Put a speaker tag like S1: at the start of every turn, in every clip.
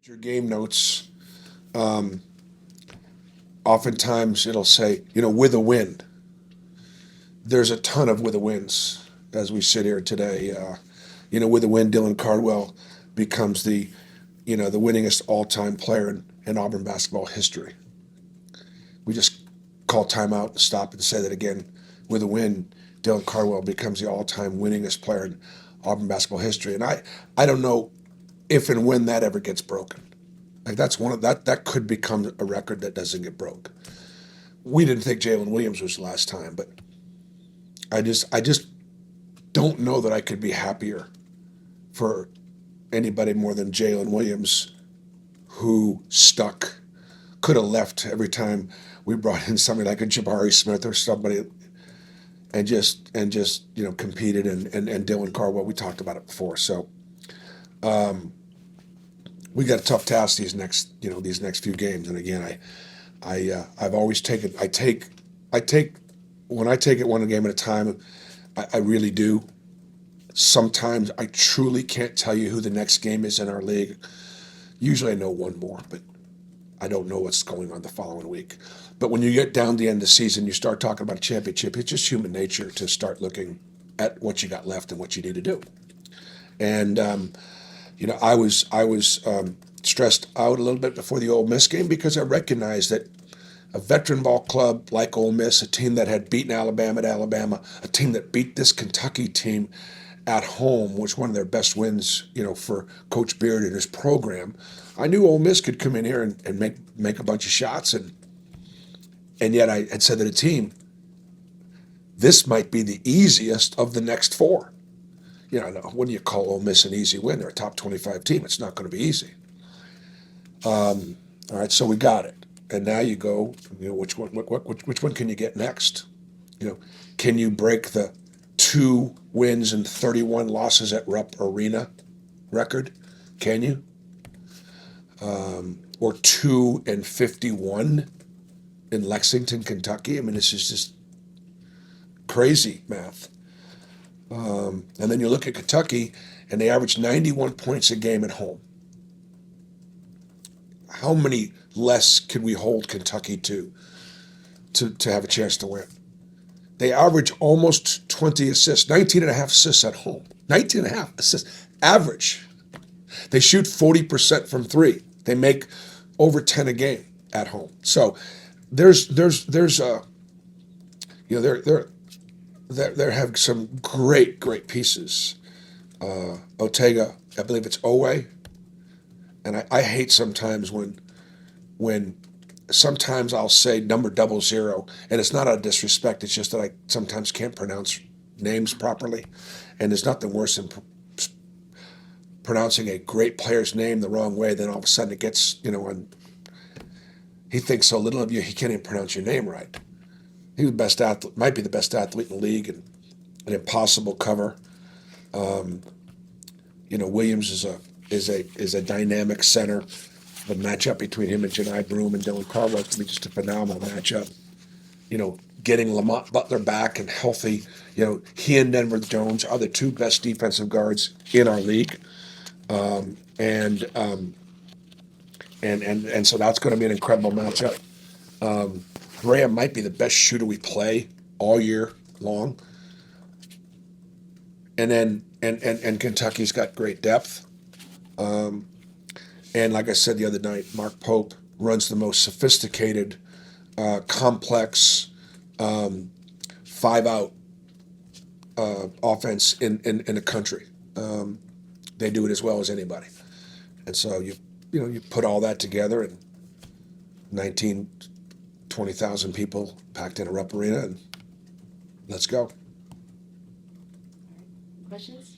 S1: Your game notes, um, oftentimes it'll say, with a win. There's a ton of with a wins as we sit here today. With a win, Dylan Cardwell becomes the winningest all-time player in Auburn basketball history. We just call timeout and stop and say that again. With a win, Dylan Cardwell becomes the all-time winningest player in Auburn basketball history. And I don't know if and when that ever gets broken. Like that's one of that could become a record that doesn't get broke. We didn't think Jalen Williams was the last time, but I just don't know that I could be happier for anybody more than Jalen Williams, who stuck, could have left every time we brought in somebody like a Jabari Smith or somebody, and just competed, and Dylan Cardwell. We talked about it before, so we got a tough task these next few games. And again, I've always taken I take when I take it one game at a time. I really do. Sometimes I truly can't tell you who the next game is in our league. Usually I know one more, but I don't know what's going on the following week. But when you get down to the end of the season, you start talking about a championship. It's just human nature to start looking at what you got left and what you need to do. And I was stressed out a little bit before the Ole Miss game because I recognized that a veteran ball club like Ole Miss, a team that had beaten Alabama at Alabama, a team that beat this Kentucky team at home, was one of their best wins, for Coach Beard and his program. I knew Ole Miss could come in here and make a bunch of shots, and yet I had said to the team, this might be the easiest of the next four. When you call Ole Miss an easy win, they're a top 25 team. It's not going to be easy. All right, so we got it, and now you go. Which one can you get next? Can you break the 2 wins and 31 losses at Rupp Arena record? Can you? Or 2 and 51 in Lexington, Kentucky? I mean, this is just crazy math. And then you look at Kentucky, and they average 91 points a game at home. How many less can we hold Kentucky to have a chance to win? They average almost 20 assists, 19 and a half assists at home. 19 and a half assists, average. They shoot 40% from three. They make over 10 a game at home. So there's they have some great pieces. Otega, I believe it's Owe, and I hate sometimes when sometimes I'll say number 00, and it's not out of disrespect. It's just that I sometimes can't pronounce names properly, and there's nothing worse than pronouncing a great player's name the wrong way. Then all of a sudden it gets, and he thinks so little of you, he can't even pronounce your name right. He's the best athlete, might be the best athlete in the league, and an impossible cover. Williams is a dynamic center. The matchup between him and Janai Broom and Dylan Cardwell to be just a phenomenal matchup. Getting Lamont Butler back and healthy. He and Denver Jones are the 2 best defensive guards in our league, and so that's going to be an incredible matchup. Graham might be the best shooter we play all year long, and then and Kentucky's got great depth. And like I said the other night, Mark Pope runs the most sophisticated, complex, 5-out offense in the country. They do it as well as anybody. And so you put all that together, and 20,000 people packed in a Rupp Arena, and let's go.
S2: Questions?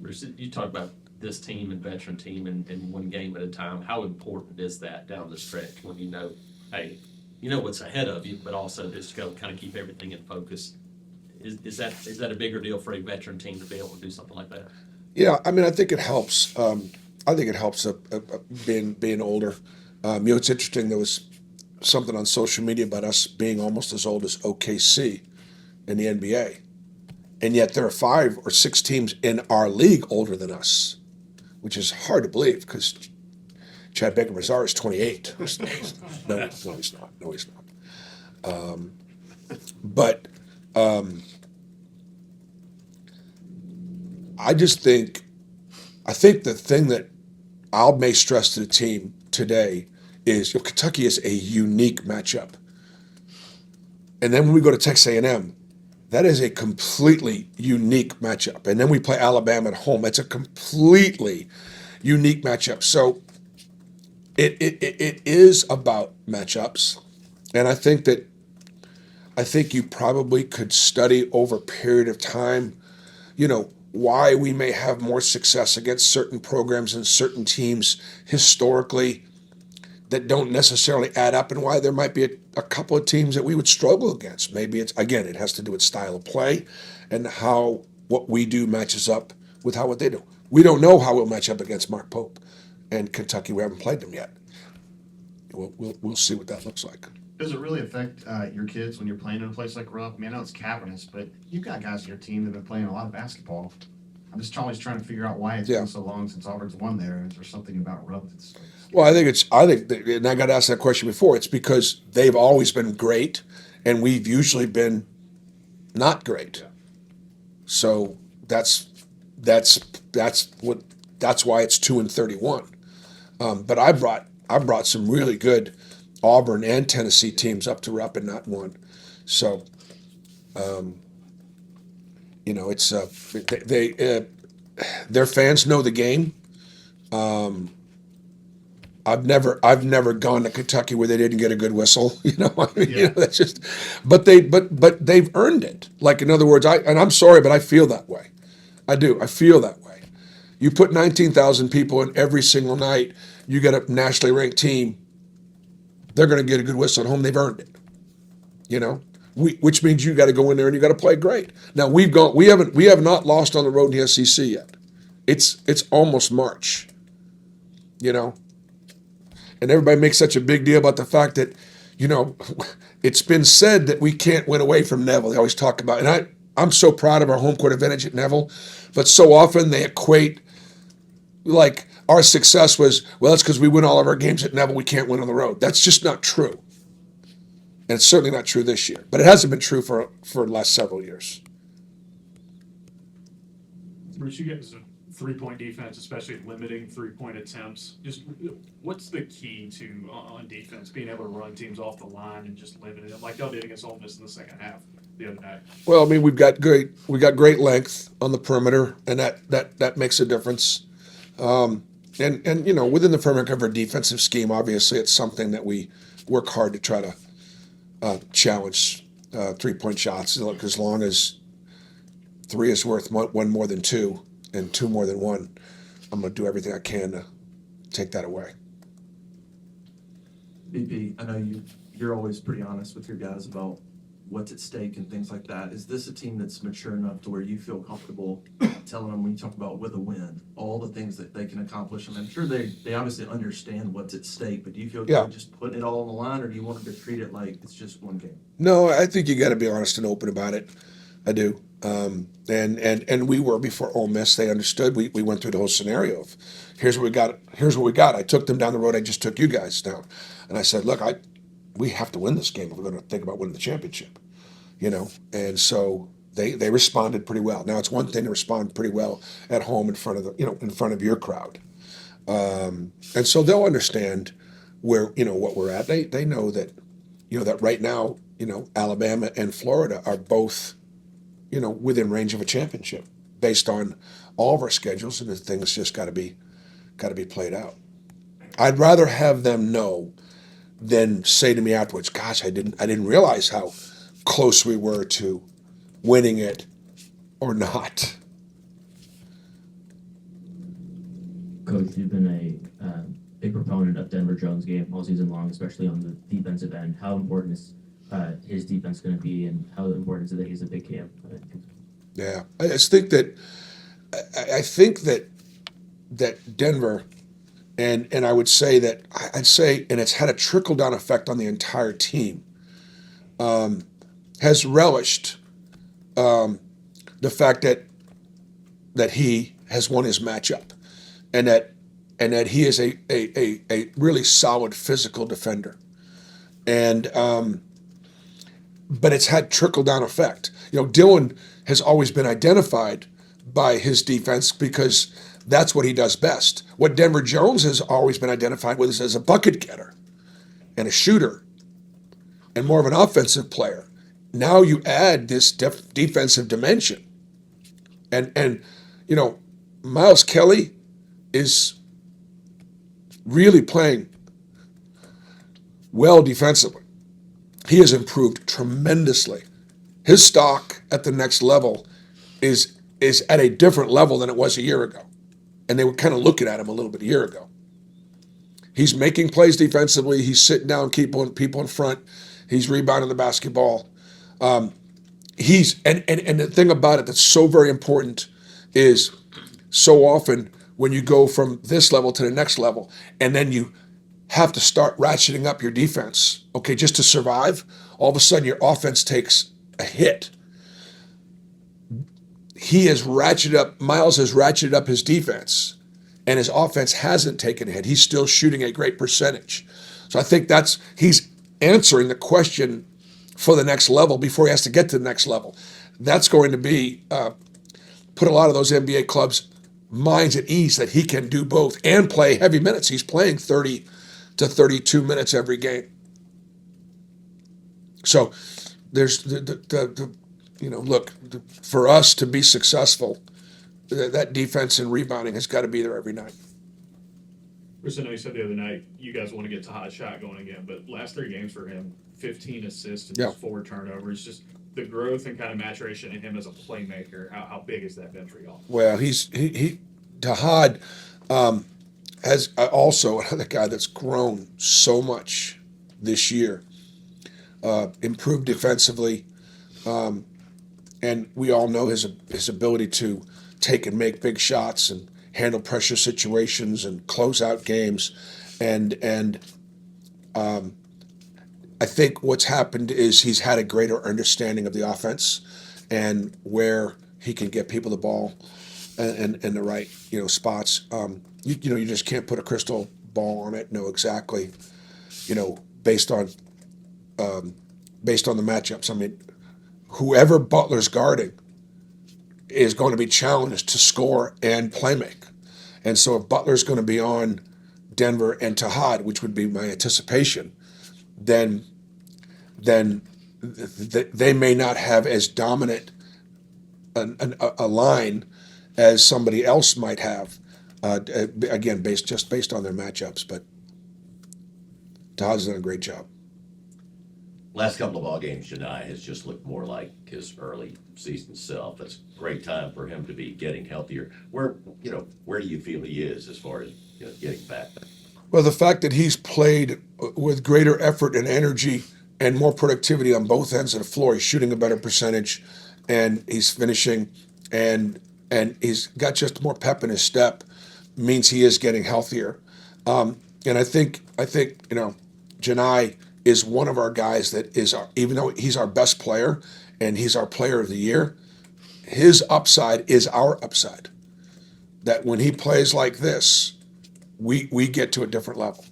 S3: Bruce, you talk about this team and veteran team and one game at a time. How important is that down the stretch when hey, what's ahead of you, but also just go kind of keep everything in focus? Is that a bigger deal for a veteran team to be able to do something like that?
S1: Yeah, I mean, I think it helps. I think it helps being older. It's interesting. There was something on social media about us being almost as old as OKC in the NBA. And yet there are 5 or 6 teams in our league older than us. which is hard to believe because Chad Baker Mazar is 28. No, he's not. No, he's not. But I just think, the thing that I may stress to the team today is Kentucky is a unique matchup. And then when we go to Texas A&M, that is a completely unique matchup. And then we play Alabama at home. That's a completely unique matchup. So it is about matchups. And I think you probably could study over a period of time, why we may have more success against certain programs and certain teams historically that don't necessarily add up, and why there might be a couple of teams that we would struggle against. Maybe it has to do with style of play and how what we do matches up with what they do. We don't know how we'll match up against Mark Pope and Kentucky. We haven't played them yet. We'll see what that looks like.
S2: Does it really affect your kids when you're playing in a place like Rupp? I mean, I know it's cavernous, but you've got guys on your team that have been playing a lot of basketball. I'm just always trying to figure out why it's been so long since Auburn's won there. Is there something about Rupp that's
S1: Well, and I got asked that question before. It's because they've always been great, and we've usually been not great.
S2: Yeah.
S1: So that's why it's 2-31. But I brought some really good Auburn and Tennessee teams up to Rupp and not one. So, it's their fans know the game. I've never gone to Kentucky where they didn't get a good whistle. That's just. But they've earned it. Like, in other words, I'm sorry, but I feel that way. I do. I feel that way. You put 19,000 people in every single night. You get a nationally ranked team. They're going to get a good whistle at home. They've earned it. Which means you got to go in there and you got to play great. Now we have not lost on the road in the SEC yet. It's almost March. And everybody makes such a big deal about the fact that, it's been said that we can't win away from Neville. They always talk about it. And I'm so proud of our home court advantage at Neville, but so often they equate, like, our success was, well, it's because we win all of our games at Neville, we can't win on the road. That's just not true. And it's certainly not true this year. But it hasn't been true for the last several years.
S4: Bruce, you guys a three-point defense, especially limiting three-point attempts. Just what's the key to on defense, being able to run teams off the line and just limiting them like y'all did against Ole Miss in the second half the other night?
S1: Well, I mean, we got great length on the perimeter, and that makes a difference. And within the framework of our defensive scheme, obviously, it's something that we work hard to try to challenge 3-point shots. Look, as long as 3 is worth 1 more than 2 and 2 more than 1, I'm going to do everything I can to take that away.
S5: BP, I know you're always pretty honest with your guys about what's at stake and things like that. Is this a team that's mature enough to where you feel comfortable telling them, when you talk about with a win, all the things that they can accomplish? And I'm sure they obviously understand what's at stake, but do you feel good just putting it all on the line, or do you want them to treat it like it's just one game?
S1: No, I think you got to be honest and open about it. I do. And we were before Ole Miss. They understood. We went through the whole scenario of here's what we got. Here's what we got. I took them down the road. I just took you guys down, and I said, look, we have to win this game if we're going to think about winning the championship. And so they responded pretty well. Now, it's one thing to respond pretty well at home in front of your crowd, and so they'll understand where what we're at. They know that that right now Alabama and Florida are both within range of a championship based on all of our schedules, and the things just got to be played out. I'd rather have them know than say to me afterwards, gosh, I didn't realize how close we were to winning it or not.
S6: Coach, you've been a big proponent of Denver Jones' game all season long, especially on the defensive end. How important is his defense going to be, and how important is it that he's a big camp?
S1: Yeah, I think that Denver, and I would say that and it's had a trickle down effect on the entire team. Has relished the fact that he has won his matchup, and that he is a really solid physical defender. And but it's had trickle down effect. Dylan has always been identified by his defense because that's what he does best. What Denver Jones has always been identified with is as a bucket getter and a shooter and more of an offensive player. Now you add this defensive dimension, and Miles Kelly is really playing well defensively. He has improved tremendously. His stock at the next level is at a different level than it was a year ago. And they were kind of looking at him a little bit a year ago. He's making plays defensively. He's sitting down, keeping people in front. He's rebounding the basketball. And the thing about it that's so very important is so often when you go from this level to the next level, and then you have to start ratcheting up your defense, okay, just to survive, all of a sudden your offense takes a hit. Miles has ratcheted up his defense, and his offense hasn't taken a hit. He's still shooting a great percentage. So I think he's answering the question for the next level before he has to get to the next level. That's going to be put a lot of those NBA clubs' minds at ease that he can do both and play heavy minutes. He's playing 30 to 32 minutes every game. So there's for us to be successful, that defense and rebounding has got to be there every night.
S4: Bruce, I know you said the other night you guys want to get to hot shot going again, but last 3 games for him, 15 assists and just 4 turnovers. Just the growth and kind of maturation in him as a playmaker. How big has that been for y'all?
S1: Well, Tahad has also another guy that's grown so much this year, improved defensively, and we all know his ability to take and make big shots and handle pressure situations and close out games, and I think what's happened is he's had a greater understanding of the offense and where he can get people the ball in the right spots. You just can't put a crystal ball on it, know exactly, based on the matchups. I mean, whoever Butler's guarding is going to be challenged to score and play make. And so if Butler's going to be on Denver and Tahad, which would be my anticipation, then they may not have as dominant a line as somebody else might have. Again, based on their matchups, but Tahad's done a great job.
S7: Last couple of ball games, Janai has just looked more like his early season self. It's a great time for him to be getting healthier. Where do you feel he is as far as getting back?
S1: Well, the fact that he's played with greater effort and energy and more productivity on both ends of the floor, he's shooting a better percentage, and he's finishing, and he's got just more pep in his step, means he is getting healthier. And I think Janai is one of our guys that is even though he's our best player and he's our player of the year, his upside is our upside. That when he plays like this, we get to a different level.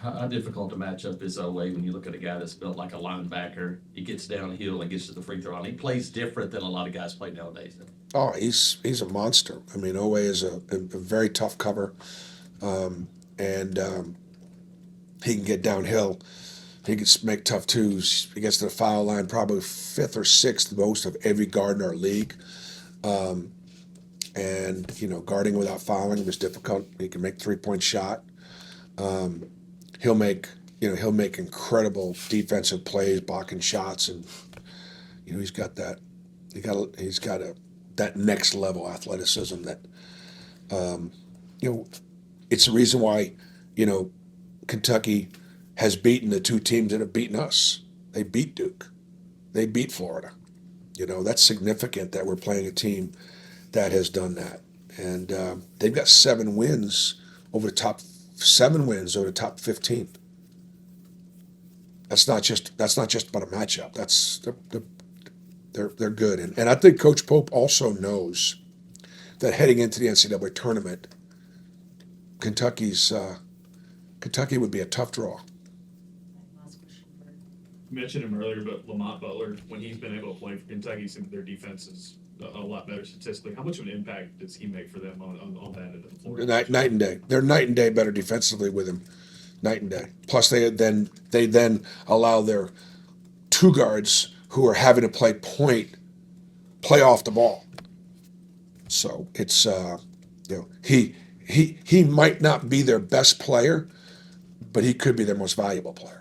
S3: How difficult to match up is Ole when you look at a guy that's built like a linebacker? He gets downhill and gets to the free throw line. He plays different than a lot of guys play nowadays.
S1: Oh, he's a monster. I mean, Ole is a very tough cover, and he can get downhill. He can make tough twos. He gets to the foul line probably 5th or 6th most of every guard in our league. And guarding without fouling him is difficult. He can make 3-point shot. He'll make incredible defensive plays, blocking shots, and he's got that. He's got that next level athleticism that it's the reason why Kentucky has beaten the 2 teams that have beaten us. They beat Duke. They beat Florida. That's significant that we're playing a team that has done that. And they've got 7 wins over the top 15. That's not just about a matchup. They're good. And I think Coach Pope also knows that heading into the NCAA tournament, Kentucky would be a tough draw.
S8: Last question for
S4: You mentioned him earlier, but Lamont Butler, when he's been able to play for Kentucky, seems their defense is a lot better statistically. How much of an impact does he make for them on that end of the floor?
S1: Night and day. They're night and day better defensively with him. Night and day. Plus, they then allow their two guards who are having to play point play off the ball. So it's he might not be their best player, but he could be their most valuable player.